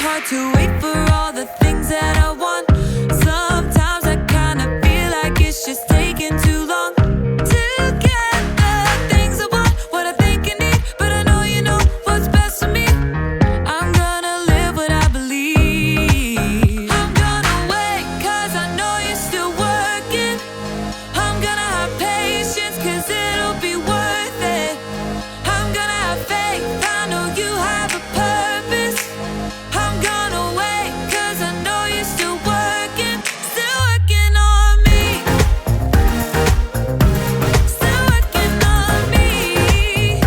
hard to wait for all the things that I want. Sometimes I kinda feel like it's just taking too long to get the things I want, what I think I need, but I know you know what's best for me. I'm gonna live what I believe. I'm gonna wait 'cause I know you're still working. I'm gonna have patience 'cause it'll be worth it. I'm gonna have faith, I know you have a purpose. I'm gonna wait 'cause I know you're still working on me. Still working on me.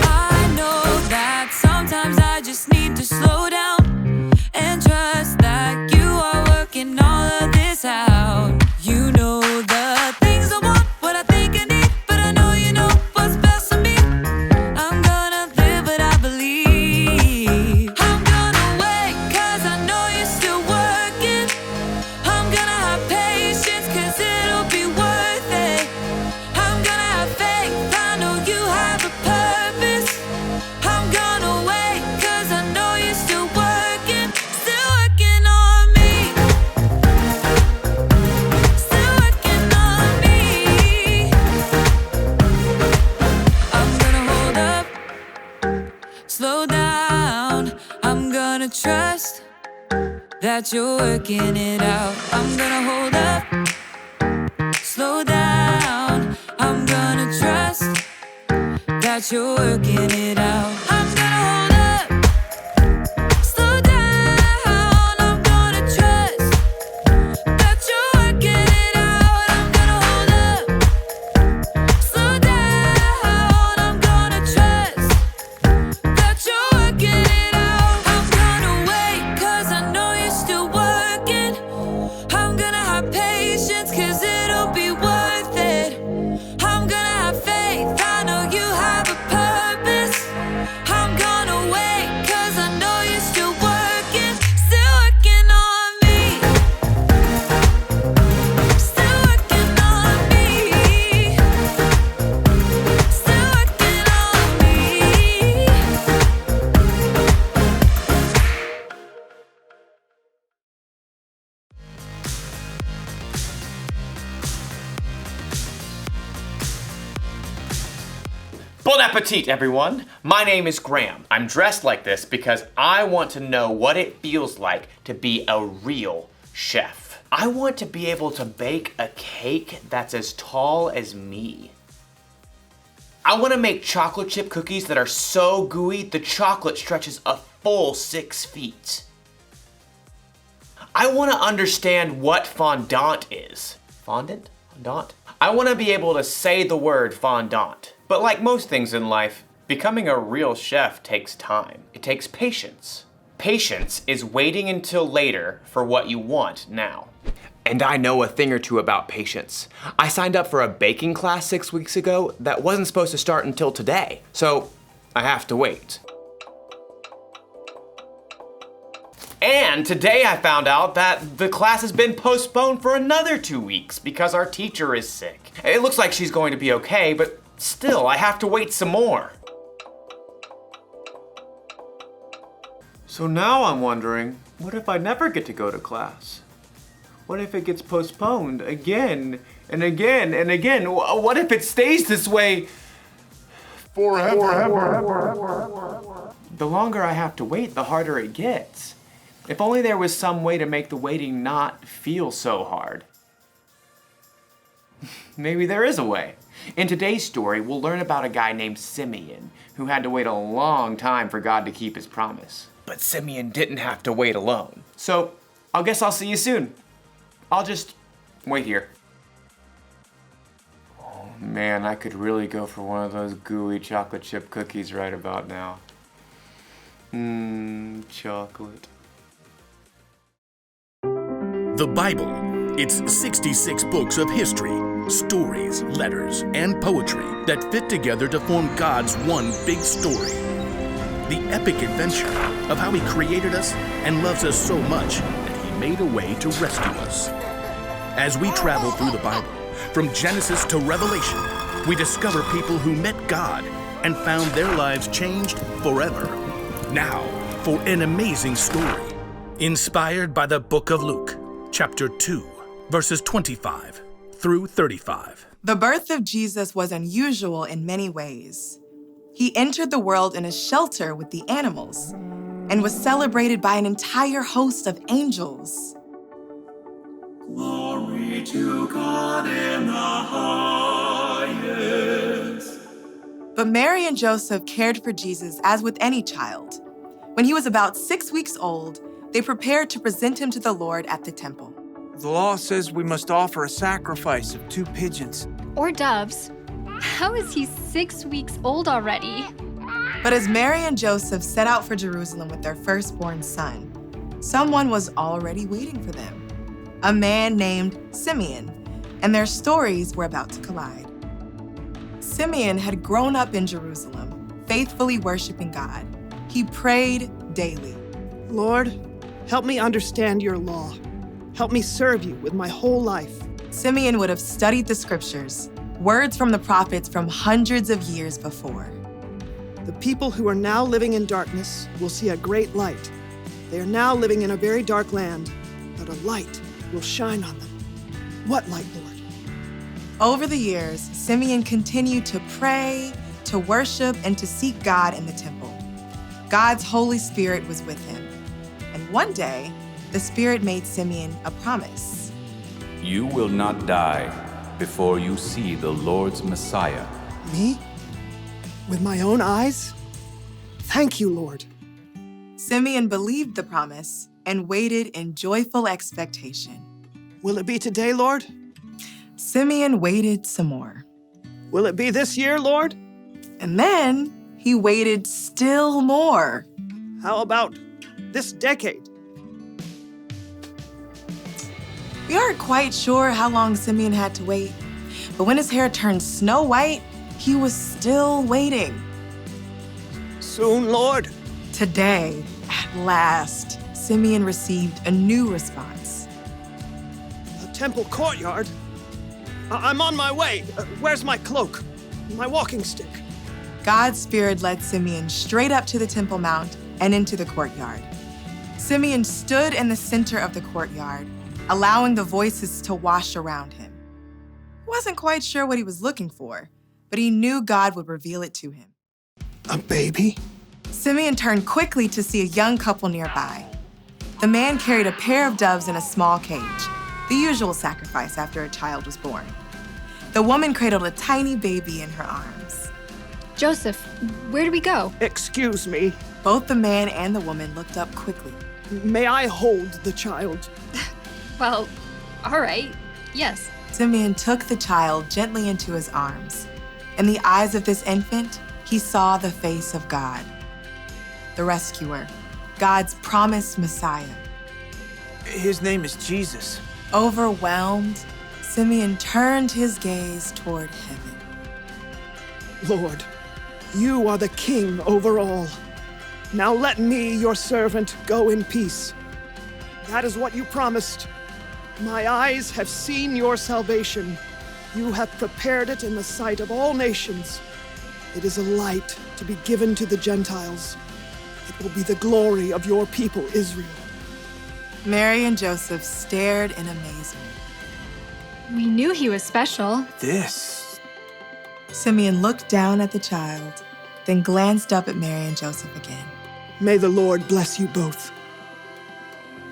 I know that sometimes I just need to slow down and trust that you are working all of this out. You know the things I want, what I think I need, but I know you know what's best for me. I'm gonna live what I believe. I'm gonna wait 'cause I know you're still working. I'm gonna have patience 'cause it'll be worth it. I'm gonna have faith, I know you have a purpose. I'm gonna wait 'cause I know you're still working on me. Still working on me. I'm gonna hold up, slow down. I'm gonna trust that you're working it out. I'm gonna hold up, slow down. I'm gonna trust that you're working it out. I'm gonna hold up, slow down. I'm gonna trust that you're working it out. I'm gonna hold up, slow down. I'm gonna trust that you're working it out. I'm gonna wait 'cause I know you're still working. I'm gonna have patience 'cause it'll be worth it. I'm gonna have faith, I know you have a purpose. I'm gonna wait 'cause I know you're still working on me. Still working on me. Still working on me. Bon appetit, everyone! My name is Graham. I'm dressed like this because I want to know what it feels like to be a real chef. I want to be able to bake a cake that's as tall as me. I want to make chocolate chip cookies that are so gooey the chocolate stretches a full 6 feet. I want to understand what fondant is. Fondant? Fondant? I want to be able to say the word fondant. But like most things in life, becoming a real chef takes time. It takes patience. Patience is waiting until later for what you want now. And I know a thing or two about patience. I signed up for a baking class 6 weeks ago that wasn't supposed to start until today. So I have to wait. And today I found out that the class has been postponed for another 2 weeks because our teacher is sick. It looks like she's going to be okay, but still, I have to wait some more. So now I'm wondering, what if I never get to go to class? What if it gets postponed again and again and again? What if it stays this way forever? The longer I have to wait, the harder it gets. If only there was some way to make the waiting not feel so hard. Maybe there is a way. In today's story, we'll learn about a guy named Simeon who had to wait a long time for God to keep his promise. But Simeon didn't have to wait alone. So, I guess I'll see you soon. I'll just wait here. Oh man, I could really go for one of those gooey chocolate chip cookies right about now. Chocolate. The Bible. It's 66 books of history, stories, letters, and poetry that fit together to form God's one big story. The epic adventure of how He created us and loves us so much that He made a way to rescue us. As we travel through the Bible, from Genesis to Revelation, we discover people who met God and found their lives changed forever. Now, for an amazing story inspired by the book of Luke, chapter 2, verses 25 through 35. The birth of Jesus was unusual in many ways. He entered the world in a shelter with the animals and was celebrated by an entire host of angels. Glory to God in the highest. But Mary and Joseph cared for Jesus as with any child. When he was about 6 weeks old, they prepared to present him to the Lord at the temple. The law says we must offer a sacrifice of 2 pigeons. Or doves. How is he 6 weeks old already? But as Mary and Joseph set out for Jerusalem with their firstborn son, someone was already waiting for them, a man named Simeon, and their stories were about to collide. Simeon had grown up in Jerusalem, faithfully worshiping God. He prayed daily. Lord, help me understand your law. Help me serve you with my whole life. Simeon would have studied the scriptures, words from the prophets from hundreds of years before. The people who are now living in darkness will see a great light. They are now living in a very dark land, but a light will shine on them. What light, Lord? Over the years, Simeon continued to pray, to worship, and to seek God in the temple. God's Holy Spirit was with him. And one day, the Spirit made Simeon a promise. You will not die before you see the Lord's Messiah. Me? With my own eyes? Thank you, Lord. Simeon believed the promise and waited in joyful expectation. Will it be today, Lord? Simeon waited some more. Will it be this year, Lord? And then he waited still more. How about this decade? We aren't quite sure how long Simeon had to wait, but when his hair turned snow white, he was still waiting. Soon, Lord. Today, at last, Simeon received a new response. The temple courtyard? I'm on my way. Where's my cloak? My walking stick? God's Spirit led Simeon straight up to the Temple Mount and into the courtyard. Simeon stood in the center of the courtyard, allowing the voices to wash around him. He wasn't quite sure what he was looking for, but he knew God would reveal it to him. A baby? Simeon turned quickly to see a young couple nearby. The man carried a pair of doves in a small cage, the usual sacrifice after a child was born. The woman cradled a tiny baby in her arms. Joseph, where do we go? Excuse me. Both the man and the woman looked up quickly. May I hold the child? Well, all right, yes. Simeon took the child gently into his arms. In the eyes of this infant, he saw the face of God, the rescuer, God's promised Messiah. His name is Jesus. Overwhelmed, Simeon turned his gaze toward heaven. Lord, you are the king over all. Now let me, your servant, go in peace. That is what you promised. My eyes have seen your salvation. You have prepared it in the sight of all nations. It is a light to be given to the Gentiles. It will be the glory of your people, Israel. Mary and Joseph stared in amazement. We knew he was special. This. Simeon looked down at the child, then glanced up at Mary and Joseph again. May the Lord bless you both.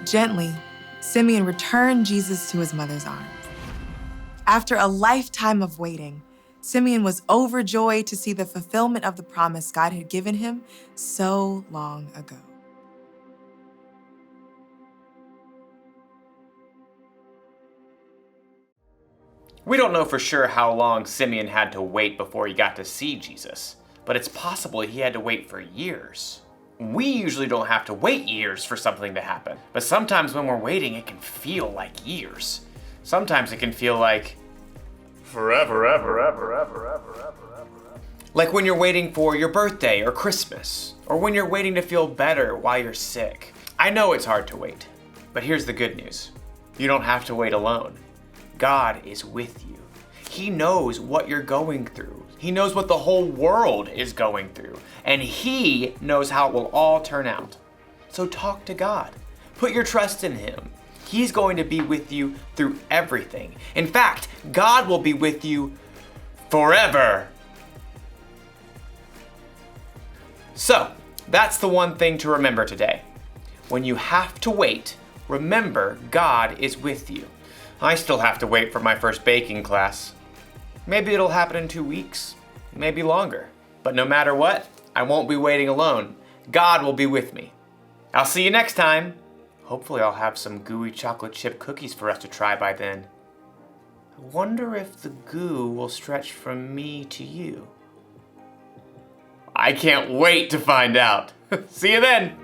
Gently, Simeon returned Jesus to his mother's arms. After a lifetime of waiting, Simeon was overjoyed to see the fulfillment of the promise God had given him so long ago. We don't know for sure how long Simeon had to wait before he got to see Jesus, but it's possible he had to wait for years. We usually don't have to wait years for something to happen, but sometimes when we're waiting, it can feel like years. Sometimes it can feel like forever. Like when you're waiting for your birthday or Christmas, or when you're waiting to feel better while you're sick. I know it's hard to wait, but here's the good news. You don't have to wait alone. God is with you. He knows what you're going through. He knows what the whole world is going through, and He knows how it will all turn out. So talk to God. Put your trust in Him. He's going to be with you through everything. In fact, God will be with you forever. So, that's the one thing to remember today. When you have to wait, remember God is with you. I still have to wait for my first baking class. Maybe it'll happen in 2 weeks, maybe longer. But no matter what, I won't be waiting alone. God will be with me. I'll see you next time. Hopefully I'll have some gooey chocolate chip cookies for us to try by then. I wonder if the goo will stretch from me to you. I can't wait to find out. See you then.